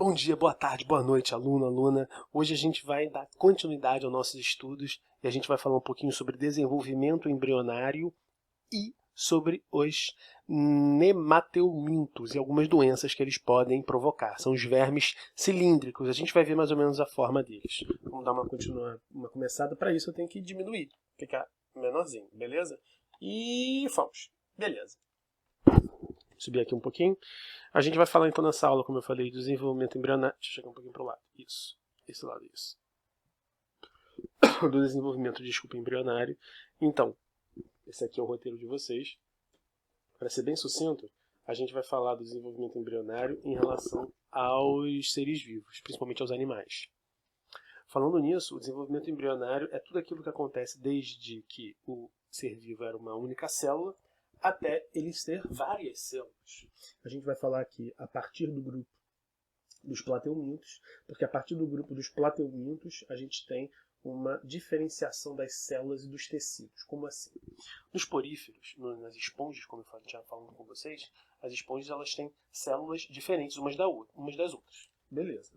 Bom dia, boa tarde, boa noite, aluno, aluna. Hoje a gente vai dar continuidade aos nossos estudos e a gente vai falar um pouquinho sobre desenvolvimento embrionário e sobre os nemateumintos e algumas doenças que eles podem provocar. São os vermes cilíndricos. A gente vai ver mais ou menos a forma deles. Vamos dar uma começada. Para isso eu tenho que diminuir, ficar menorzinho, beleza? E fomos. Beleza. Subir aqui um pouquinho. A gente vai falar então nessa aula, como eu falei, do desenvolvimento embrionário. Deixa eu chegar um pouquinho para o lado. Isso. Esse lado, isso. Do desenvolvimento, desculpa, embrionário. Então, esse aqui é o roteiro de vocês. Para ser bem sucinto, a gente vai falar do desenvolvimento embrionário em relação aos seres vivos, principalmente aos animais. Falando nisso, o desenvolvimento embrionário é tudo aquilo que acontece desde que o ser vivo era uma única célula até ele ter várias células. A gente vai falar aqui a partir do grupo dos plateumintos, porque a partir do grupo dos plateumintos a gente tem uma diferenciação das células e dos tecidos. Como assim? Nos poríferos, nas esponjas, como eu já falando com vocês, as esponjas elas têm células diferentes umas das outras. Beleza.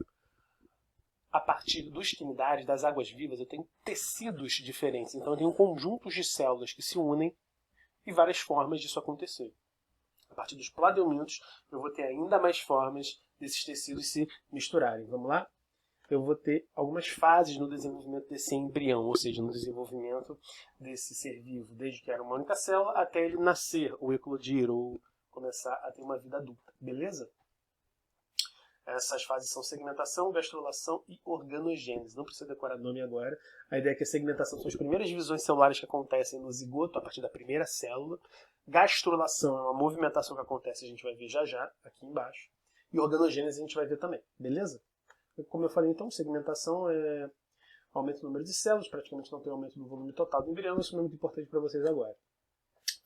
A partir dos quinidários, das águas vivas, eu tenho tecidos diferentes. Então eu tenho conjuntos de células que se unem e várias formas disso acontecer. A partir dos plateumintos, eu vou ter ainda mais formas desses tecidos se misturarem. Vamos lá? Eu vou ter algumas fases no desenvolvimento desse embrião, ou seja, no desenvolvimento desse ser vivo, desde que era uma única célula até ele nascer, ou eclodir, ou começar a ter uma vida adulta. Beleza? Essas fases são segmentação, gastrulação e organogênese. Não precisa decorar nome agora. A ideia é que a segmentação são as primeiras divisões celulares que acontecem no zigoto, a partir da primeira célula. Gastrulação é uma movimentação que acontece, a gente vai ver já já, aqui embaixo. E organogênese a gente vai ver também. Beleza? Como eu falei então, segmentação é aumento do número de células, praticamente não tem aumento do volume total do embrião, isso não é muito importante para vocês agora.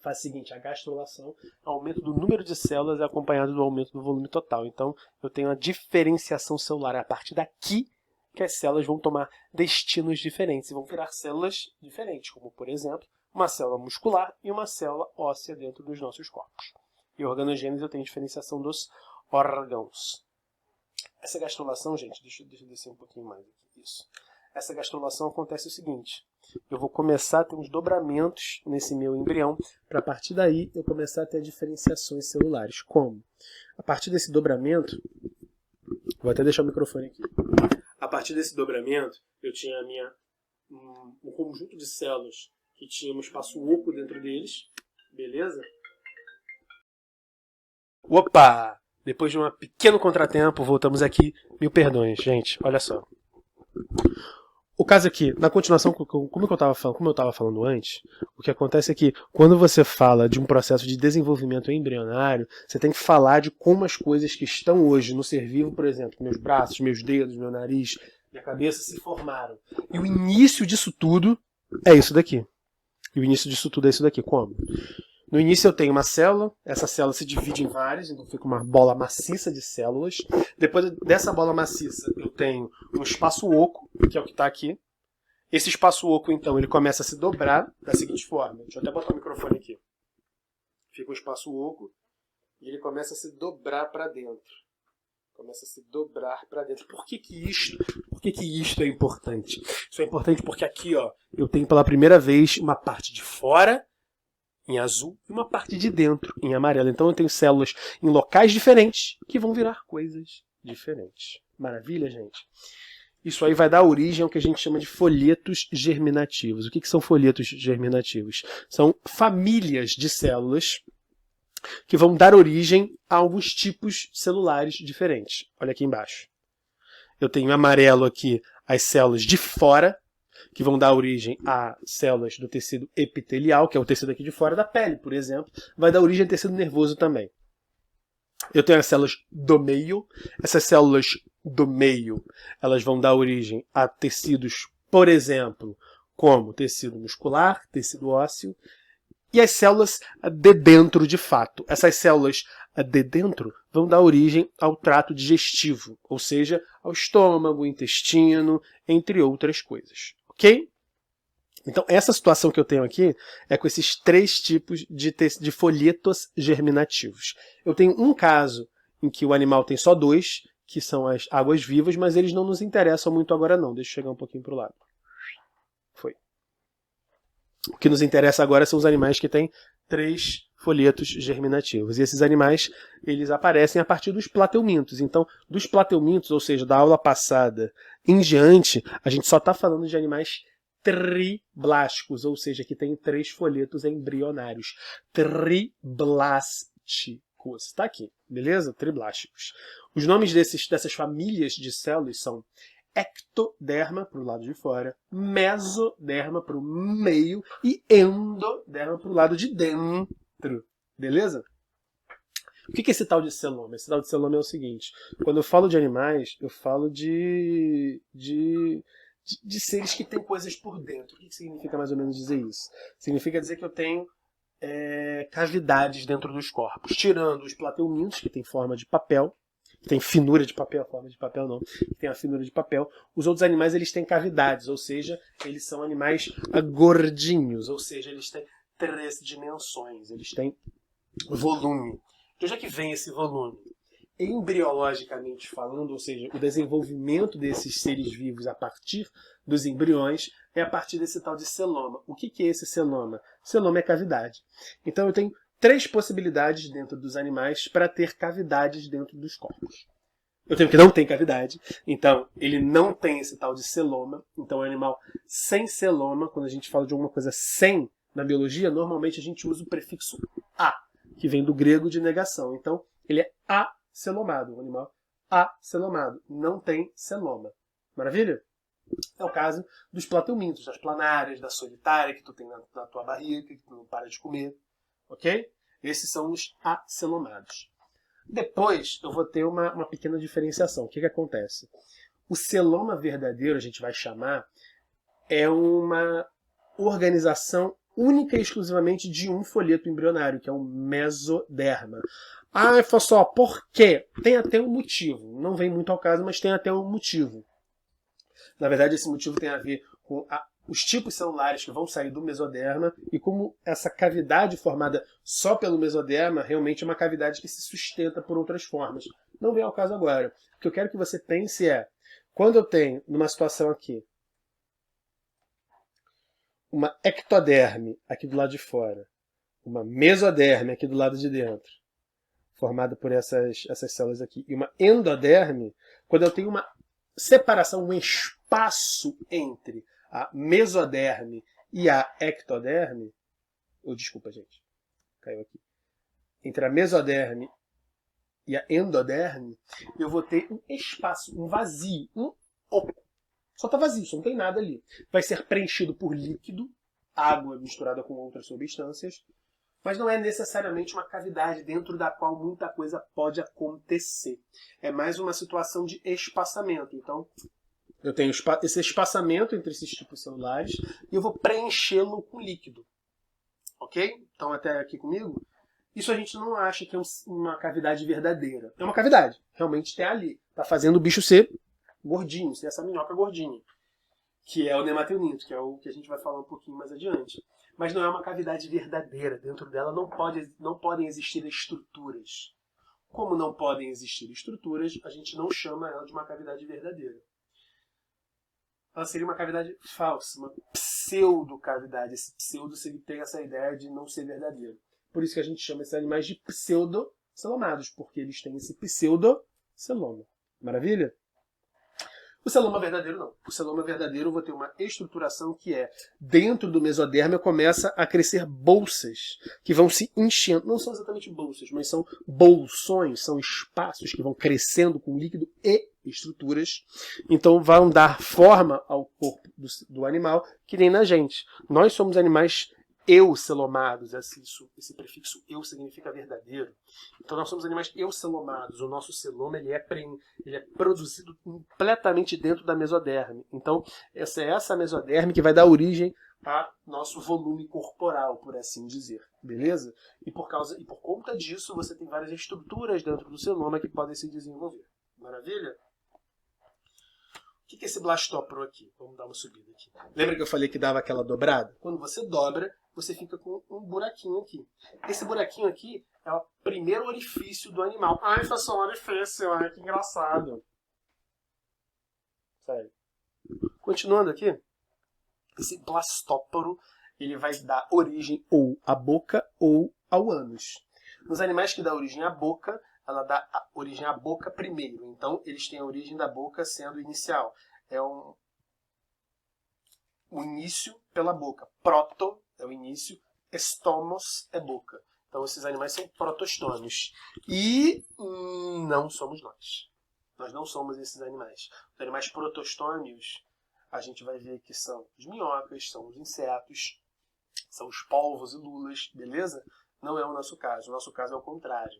Faz o seguinte, a gastrulação, aumento do número de células é acompanhado do aumento do volume total. Então, eu tenho a diferenciação celular. É a partir daqui que as células vão tomar destinos diferentes e vão virar células diferentes, como, por exemplo, uma célula muscular e uma célula óssea dentro dos nossos corpos. E organogênese eu tenho diferenciação dos órgãos. Essa gastrulação, gente, deixa eu descer um pouquinho mais aqui. Isso. Essa gastrulação acontece o seguinte. Eu vou começar a ter uns dobramentos nesse meu embrião, para a partir daí eu começar a ter diferenciações celulares. Como? A partir desse dobramento, vou até deixar o microfone aqui. A partir desse dobramento, eu tinha um conjunto de células que tinha um espaço oco dentro deles, beleza? Opa! Depois de um pequeno contratempo, voltamos aqui. Mil perdões, gente. Olha só. O caso aqui, na continuação, como eu estava falando antes, o que acontece é que quando você fala de um processo de desenvolvimento embrionário, você tem que falar de como as coisas que estão hoje no ser vivo, por exemplo, meus braços, meus dedos, meu nariz, minha cabeça se formaram. E o início disso tudo é isso daqui. E o início disso tudo é isso daqui. Como? No início eu tenho uma célula, essa célula se divide em várias, então fica uma bola maciça de células. Depois dessa bola maciça eu tenho um espaço oco, que é o que está aqui. Esse espaço oco, então, ele começa a se dobrar da seguinte forma. Deixa eu até botar o microfone aqui. Fica um espaço oco e ele começa a se dobrar para dentro. Começa a se dobrar para dentro. Por que isto é importante? Isso é importante porque aqui, ó, eu tenho pela primeira vez uma parte de fora em azul e uma parte de dentro em amarelo. Então eu tenho células em locais diferentes que vão virar coisas diferentes. Maravilha, gente? Isso aí vai dar origem ao que a gente chama de folhetos germinativos. O que são folhetos germinativos? São famílias de células que vão dar origem a alguns tipos celulares diferentes. Olha aqui embaixo. Eu tenho em amarelo aqui as células de fora, que vão dar origem a células do tecido epitelial, que é o tecido aqui de fora da pele, por exemplo. Vai dar origem a tecido nervoso também. Eu tenho as células do meio. Essas células do meio, elas vão dar origem a tecidos, por exemplo, como tecido muscular, tecido ósseo, e as células de dentro de fato. Essas células de dentro vão dar origem ao trato digestivo, ou seja, ao estômago, intestino, entre outras coisas. Ok? Então, essa situação que eu tenho aqui é com esses três tipos de folhetos germinativos. Eu tenho um caso em que o animal tem só dois, que são as águas vivas, mas eles não nos interessam muito agora não. Deixa eu chegar um pouquinho para o lado. Foi. O que nos interessa agora são os animais que têm 3 folhetos germinativos. E esses animais, eles aparecem a partir dos plateumintos. Então, dos plateumintos, ou seja, da aula passada em diante, a gente só está falando de animais triblásticos, ou seja, que têm 3 folhetos embrionários. Triblásticos. Está aqui, beleza? Triblásticos. Os nomes dessas famílias de células são ectoderma para o lado de fora, mesoderma para o meio e endoderma para o lado de dentro. Beleza? O que é esse tal de celoma? Esse tal de celoma é o seguinte: quando eu falo de animais, eu falo de seres que têm coisas por dentro. O que significa mais ou menos dizer isso? Significa dizer que eu tenho cavidades dentro dos corpos, tirando os plateumintos, que tem forma de papel, que tem finura de papel, forma de papel não, que tem a finura de papel. Os outros animais, eles têm cavidades, ou seja, eles são animais gordinhos, ou seja, eles têm 3 dimensões, eles têm volume. De onde é que vem esse volume? Embriologicamente falando, ou seja, o desenvolvimento desses seres vivos a partir dos embriões é a partir desse tal de celoma. O que é esse celoma? Celoma é cavidade. Então eu tenho 3 possibilidades dentro dos animais para ter cavidades dentro dos corpos. Eu tenho que não tem cavidade, então ele não tem esse tal de celoma. Então é um animal sem celoma. Quando a gente fala de alguma coisa sem na biologia, normalmente a gente usa o prefixo a, que vem do grego de negação. Então ele é acelomado, um animal acelomado, não tem celoma. Maravilha? É o caso dos plateumintos, das planárias, da solitária que tu tem na tua barriga, que tu não para de comer. Ok? Esses são os acelomados. Depois eu vou ter uma pequena diferenciação. O que acontece? O celoma verdadeiro, a gente vai chamar, é uma organização única e exclusivamente de um folheto embrionário, que é o mesoderma. Ah, só, por quê? Tem até um motivo. Não vem muito ao caso, mas tem até um motivo. Na verdade, esse motivo tem a ver com os tipos celulares que vão sair do mesoderma e como essa cavidade formada só pelo mesoderma realmente é uma cavidade que se sustenta por outras formas. Não vem ao caso agora. O que eu quero que você pense é, quando eu tenho, numa situação aqui, uma ectoderme aqui do lado de fora, uma mesoderme aqui do lado de dentro, formada por essas células aqui, e uma endoderme, quando eu tenho uma separação, um espaço entre a mesoderme e a ectoderme, desculpa, gente, caiu aqui, entre a mesoderme e a endoderme, eu vou ter um espaço, um vazio, um oco. Só está vazio, só não tem nada ali. Vai ser preenchido por líquido, água misturada com outras substâncias, mas não é necessariamente uma cavidade dentro da qual muita coisa pode acontecer. É mais uma situação de espaçamento. Então, eu tenho esse espaçamento entre esses tipos celulares e eu vou preenchê-lo com líquido. Ok? Então, até aqui comigo? Isso a gente não acha que é uma cavidade verdadeira. É uma cavidade. Realmente tem ali. Está fazendo o bicho ser gordinho, ser essa minhoca gordinha. Que é o nematelminto, que é o que a gente vai falar um pouquinho mais adiante. Mas não é uma cavidade verdadeira. Dentro dela não podem existir estruturas. Como não podem existir estruturas, a gente não chama ela de uma cavidade verdadeira. Ela seria uma cavidade falsa, uma pseudo-cavidade. Esse pseudo tem essa ideia de não ser verdadeiro. Por isso que a gente chama esses animais de pseudocelomados, porque eles têm esse pseudoceloma. Maravilha? O celoma verdadeiro não. O celoma verdadeiro eu vou ter uma estruturação que é, dentro do mesoderma começa a crescer bolsas que vão se enchendo. Não são exatamente bolsas, mas são bolsões, são espaços que vão crescendo com líquido e estruturas. Então vão dar forma ao corpo do animal, que nem na gente. Nós somos animais eucelomados, esse prefixo eu significa verdadeiro. Então nós somos animais eucelomados. O nosso celoma ele é produzido completamente dentro da mesoderme. Então essa mesoderme que vai dar origem a nosso volume corporal, por assim dizer. Beleza? E por conta disso você tem várias estruturas dentro do celoma que podem se desenvolver. Maravilha? O que é esse blastóporo aqui? Vamos dar uma subida aqui. Lembra que eu falei que dava aquela dobrada? Quando você dobra, você fica com um buraquinho aqui. Esse buraquinho aqui é o primeiro orifício do animal. Ah, isso é só um orifício, ah, que engraçado. Sério. Continuando aqui, esse blastóporo, ele vai dar origem ou à boca ou ao ânus. Nos animais que dá origem à boca, ela dá origem à boca primeiro. Então, eles têm a origem da boca sendo inicial. É o início pela boca. Proto é o início, estomos é boca. Então, esses animais são protostômios. E não somos nós. Nós não somos esses animais. Os animais protostômios, a gente vai ver que são as minhocas, são os insetos, são os polvos e lulas, beleza? Não é o nosso caso. O nosso caso é o contrário.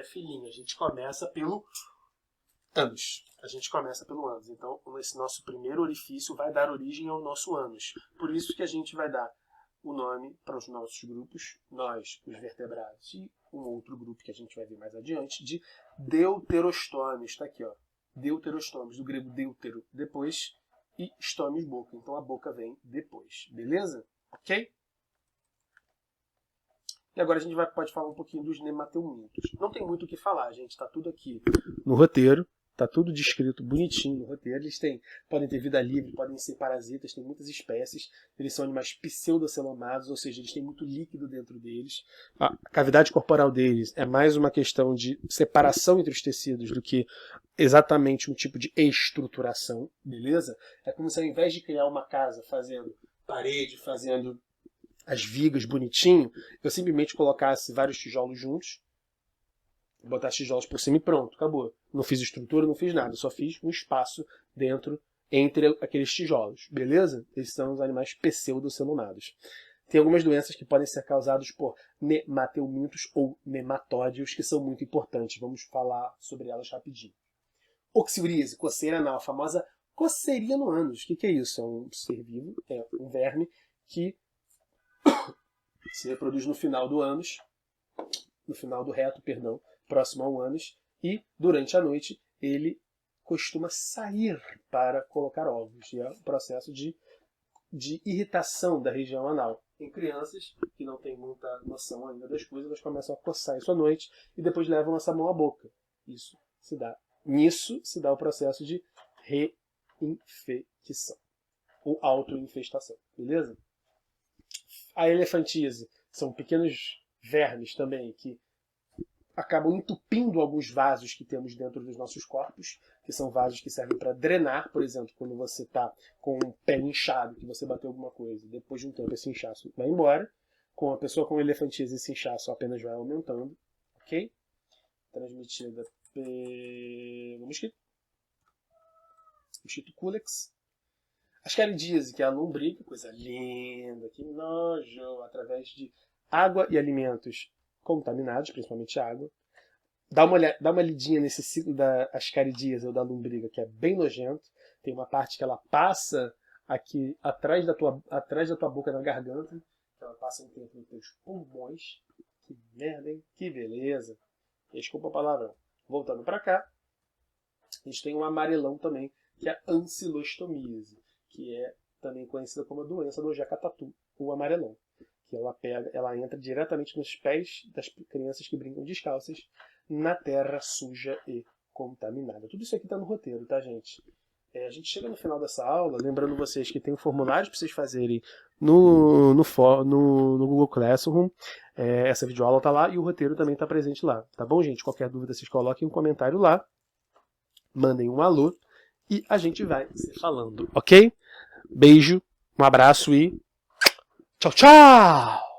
Filhinho, a gente começa pelo ânus. A gente começa pelo ânus. Então, esse nosso primeiro orifício vai dar origem ao nosso ânus. Por isso que a gente vai dar o nome para os nossos grupos, nós, os vertebrados, e um outro grupo que a gente vai ver mais adiante, de deuterostômios. Está aqui, ó. Deuterostômios, do grego deutero, depois, e stômios, boca. Então, a boca vem depois. Beleza? Ok? E agora a gente pode falar um pouquinho dos nemateumintos. Não tem muito o que falar, gente. Está tudo aqui no roteiro. Está tudo descrito bonitinho no roteiro. Eles podem ter vida livre, podem ser parasitas, tem muitas espécies. Eles são animais pseudocelomados, ou seja, eles têm muito líquido dentro deles. A cavidade corporal deles é mais uma questão de separação entre os tecidos do que exatamente um tipo de estruturação, beleza? É como se ao invés de criar uma casa fazendo parede, fazendo as vigas bonitinho, eu simplesmente colocasse vários tijolos juntos, botar tijolos por cima e pronto, acabou. Não fiz estrutura, não fiz nada, só fiz um espaço dentro, entre aqueles tijolos, beleza? Esses são os animais pseudocelomados. Tem algumas doenças que podem ser causadas por nemateumintos ou nematódios, que são muito importantes. Vamos falar sobre elas rapidinho. Oxiuríase, coceira anal, a famosa coceirinha no ânus. O que é isso? É um ser vivo, é um verme que se reproduz no final do ânus, no final do reto, perdão, próximo ao ânus, e durante a noite ele costuma sair para colocar ovos. E é um processo de irritação da região anal. Em crianças que não têm muita noção ainda das coisas, elas começam a coçar isso à noite e depois levam essa mão à boca. Nisso se dá o processo de reinfecção ou autoinfestação, beleza? A elefantíase são pequenos vermes também que acabam entupindo alguns vasos que temos dentro dos nossos corpos, que são vasos que servem para drenar, por exemplo, quando você está com o pé inchado, que você bateu alguma coisa, depois de um tempo esse inchaço vai embora. Com a pessoa com elefantíase, esse inchaço apenas vai aumentando, ok? Transmitida pelo mosquito culex. Ascaridíase, que é a lombriga, coisa linda, que nojo, através de água e alimentos contaminados, principalmente água. Dá uma lidinha nesse ciclo da ascaridíase ou da lombriga, que é bem nojento. Tem uma parte que ela passa aqui atrás da tua boca, na garganta. Ela passa um tempo nos teus pulmões. Que merda, hein? Que beleza. Desculpa a palavra. Voltando para cá, a gente tem um amarelão também, que é a ancilostomíase, que é também conhecida como a doença do jacatatu, o amarelão. Que ela entra diretamente nos pés das crianças que brincam descalças na terra suja e contaminada. Tudo isso aqui está no roteiro, tá, gente? A gente chega no final dessa aula, lembrando vocês que tem um formulário para vocês fazerem no Google Classroom. Essa videoaula está lá e o roteiro também está presente lá. Tá bom, gente? Qualquer dúvida, vocês coloquem um comentário lá. Mandem um alô e a gente vai se falando, ok? Beijo, um abraço e tchau, tchau!